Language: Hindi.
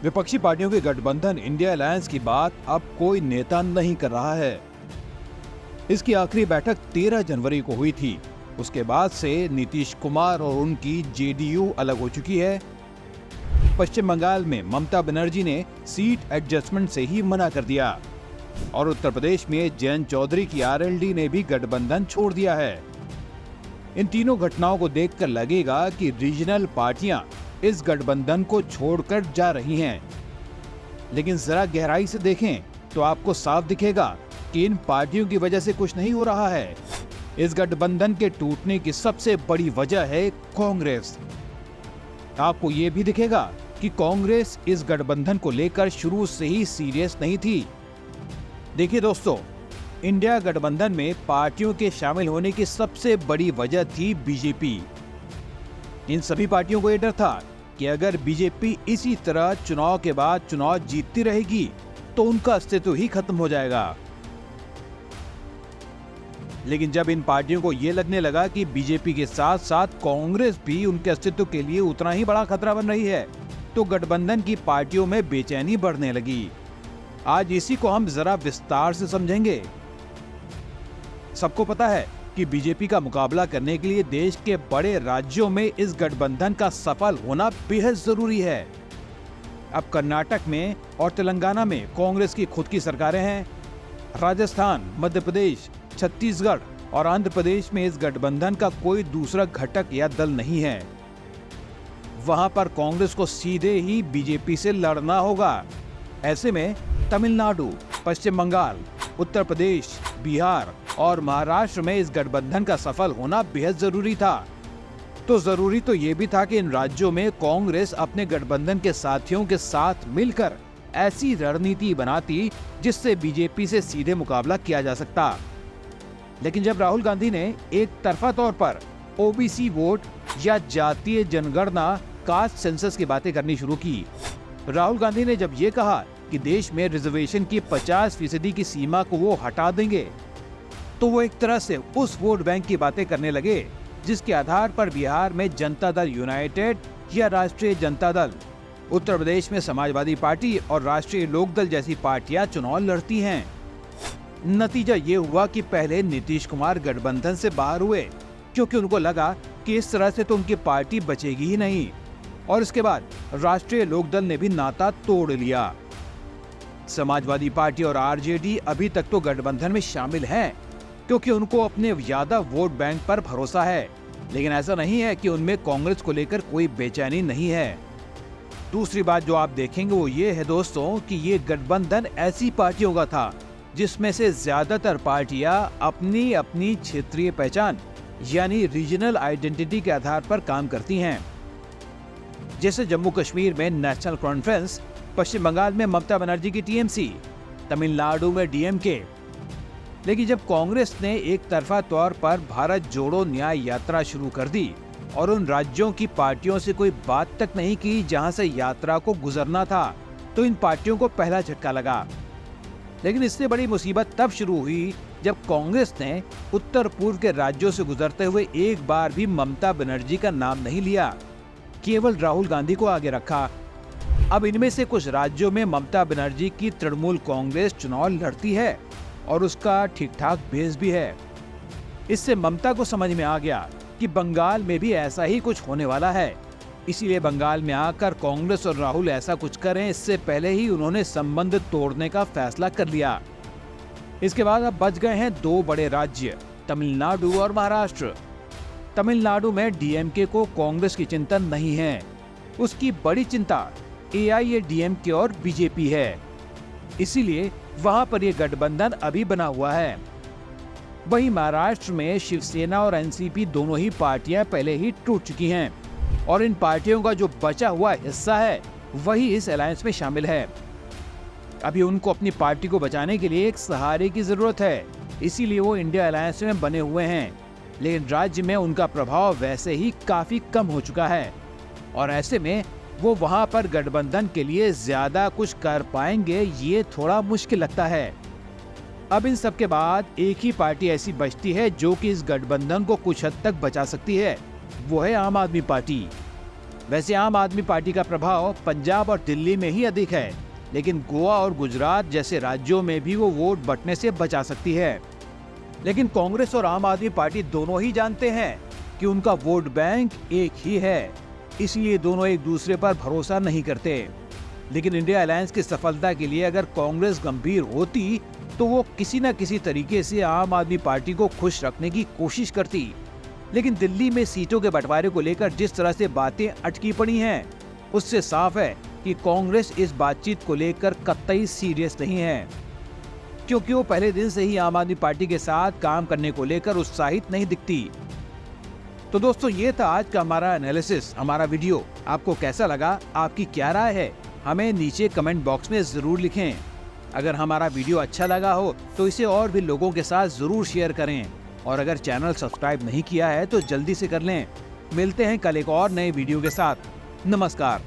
विपक्षी पार्टियों के गठबंधन इंडिया अलायंस की बात अब कोई नेता नहीं कर रहा है। इसकी आखिरी बैठक 13 जनवरी को हुई थी। उसके बाद से नीतीश कुमार और उनकी जेडीयू अलग हो चुकी है। पश्चिम बंगाल में ममता बनर्जी ने सीट एडजस्टमेंट से ही मना कर दिया और उत्तर प्रदेश में जयंत चौधरी की आरएलडी ने भी गठबंधन छोड़ दिया है। इन तीनों घटनाओं को देखकर लगेगा कि रीजनल पार्टियां इस गठबंधन को छोड़कर जा रही हैं। लेकिन जरा गहराई से देखें तो आपको साफ दिखेगा कि इन पार्टियों की वजह से कुछ नहीं हो रहा है। इस गठबंधन के टूटने की सबसे बड़ी वजह है कांग्रेस। आपको यह भी दिखेगा कि कांग्रेस इस गठबंधन को लेकर शुरू से ही सीरियस नहीं थी। देखिए दोस्तों, इंडिया गठबंधन में पार्टियों के शामिल होने की सबसे बड़ी वजह थी बीजेपी। इन सभी पार्टियों को यह डर था कि अगर बीजेपी इसी तरह चुनाव के बाद चुनाव जीतती रहेगी तो उनका अस्तित्व ही खत्म हो जाएगा। लेकिन जब इन पार्टियों को यह लगने लगा कि बीजेपी के साथ साथ कांग्रेस भी उनके अस्तित्व के लिए उतना ही बड़ा खतरा बन रही है, तो गठबंधन की पार्टियों में बेचैनी बढ़ने लगी। आज इसी को हम जरा विस्तार से समझेंगे। सबको पता है कि बीजेपी का मुकाबला करने के लिए देश के बड़े राज्यों में इस गठबंधन का सफल होना बेहद जरूरी है। अब कर्नाटक में और तेलंगाना में कांग्रेस की खुद की सरकारें हैं। राजस्थान, मध्य प्रदेश, छत्तीसगढ़ और आंध्र प्रदेश में इस गठबंधन का कोई दूसरा घटक या दल नहीं है। वहां पर कांग्रेस को सीधे ही बीजेपी से लड़ना होगा। ऐसे में तमिलनाडु, पश्चिम बंगाल, उत्तर प्रदेश, बिहार और महाराष्ट्र में इस गठबंधन का सफल होना बेहद जरूरी था। तो जरूरी तो ये भी था कि इन राज्यों में कांग्रेस अपने गठबंधन के साथियों के साथ मिलकर ऐसी रणनीति बनाती जिससे बीजेपी से सीधे मुकाबला किया जा सकता। लेकिन जब राहुल गांधी ने एक तरफा तौर पर ओबीसी वोट या जातीय जनगणना, कास्ट सेंसस की बातें करनी शुरू की, राहुल गांधी ने जब ये कहा कि देश में रिजर्वेशन की 50% की सीमा को वो हटा देंगे, तो वो एक तरह से उस वोट बैंक की बातें करने लगे जिसके आधार पर बिहार में जनता दल यूनाइटेड या राष्ट्रीय जनता दल, उत्तर प्रदेश में समाजवादी पार्टी और राष्ट्रीय लोकदल जैसी पार्टियां चुनाव लड़ती हैं। नतीजा ये हुआ कि पहले नीतीश कुमार गठबंधन से बाहर हुए क्योंकि उनको लगा कि इस तरह से तो उनकी पार्टी बचेगी ही नहीं, और इसके बाद राष्ट्रीय लोकदल ने भी नाता तोड़ लिया। समाजवादी पार्टी और आरजेडी अभी तक तो गठबंधन में शामिल हैं क्योंकि उनको अपने ज्यादा वोट बैंक पर भरोसा है, लेकिन ऐसा नहीं है कि उनमें कांग्रेस को लेकर कोई बेचैनी नहीं है। दूसरी बात जो आप देखेंगे वो ये है दोस्तों कि ये गठबंधन ऐसी पार्टियों का था जिसमें से ज्यादातर पार्टियां अपनी अपनी क्षेत्रीय पहचान यानी रीजनल आइडेंटिटी के आधार पर काम करती हैं। जैसे जम्मू कश्मीर में नेशनल कॉन्फ्रेंस, पश्चिम बंगाल में ममता बनर्जी की टीएमसी, तमिलनाडु में डीएमके। लेकिन जब कांग्रेस ने एक तरफा तौर पर भारत जोड़ो न्याय यात्रा शुरू कर दी और उन राज्यों की पार्टियों से कोई बात तक नहीं की जहां से यात्रा को गुजरना था, तो इन पार्टियों को पहला झटका लगा। लेकिन इससे बड़ी मुसीबत तब शुरू हुई जब कांग्रेस ने उत्तर पूर्व के राज्यों से गुजरते हुए एक बार भी ममता बनर्जी का नाम नहीं लिया, केवल राहुल गांधी को आगे रखा। अब इनमें से कुछ राज्यों में ममता बनर्जी की तृणमूल कांग्रेस चुनाव लड़ती है और उसका ठीक ठाक बेस भी है। इससे ममता को समझ में आ गया कि बंगाल में भी ऐसा ही कुछ होने वाला है, इसीलिए बंगाल में आकर कांग्रेस और राहुल ऐसा कुछ करें इससे पहले ही उन्होंने संबंध तोड़ने का फैसला कर लिया। इसके बाद अब बच गए हैं दो बड़े राज्य, तमिलनाडु और महाराष्ट्र। तमिलनाडु में डीएमके को कांग्रेस की चिंता नहीं है, उसकी बड़ी चिंता एआईएडीएमके और बीजेपी है, इसीलिए वहां पर यह गठबंधन अभी बना हुआ है। वहीं महाराष्ट्र में शिवसेना और एनसीपी दोनों ही पार्टियां पहले ही टूट चुकी हैं और इन पार्टियों का जो बचा हुआ हिस्सा है वही इस अलायंस में शामिल है। अभी उनको अपनी पार्टी को बचाने के लिए एक सहारे की जरूरत है, इसीलिए वो इंडिया अलायंस में बने हुए हैं। लेकिन राज्य में उनका प्रभाव वैसे ही काफी कम हो चुका है और ऐसे में वो वहां पर गठबंधन के लिए ज्यादा कुछ कर पाएंगे ये थोड़ा मुश्किल लगता है। अब इन सब के बाद एक ही पार्टी ऐसी बचती है जो कि इस गठबंधन को कुछ हद तक बचा सकती है, वो है आम आदमी पार्टी। वैसे आम आदमी पार्टी का प्रभाव पंजाब और दिल्ली में ही अधिक है, लेकिन गोवा और गुजरात जैसे राज्यों में भी वो वोट बंटने से बचा सकती है। लेकिन कांग्रेस और आम आदमी पार्टी दोनों ही जानते हैं कि उनका वोट बैंक एक ही है, इसलिए दोनों एक दूसरे पर भरोसा नहीं करते। लेकिन इंडिया अलायंस की सफलता के लिए अगर कांग्रेस गंभीर होती तो वो किसी न किसी तरीके से आम आदमी पार्टी को खुश रखने की कोशिश करती। लेकिन दिल्ली में सीटों के बंटवारे को लेकर जिस तरह से बातें अटकी पड़ी हैं, उससे साफ है कि कांग्रेस इस बातचीत को लेकर कतई सीरियस नहीं है, क्योंकि वो पहले दिन से ही आम आदमी पार्टी के साथ काम करने को लेकर उत्साहित नहीं दिखती। तो दोस्तों, ये था आज का हमारा एनालिसिस। हमारा वीडियो आपको कैसा लगा, आपकी क्या राय है, हमें नीचे कमेंट बॉक्स में जरूर लिखें। अगर हमारा वीडियो अच्छा लगा हो तो इसे और भी लोगों के साथ जरूर शेयर करें, और अगर चैनल सब्सक्राइब नहीं किया है तो जल्दी से कर लें। मिलते हैं कल एक और नए वीडियो के साथ। नमस्कार।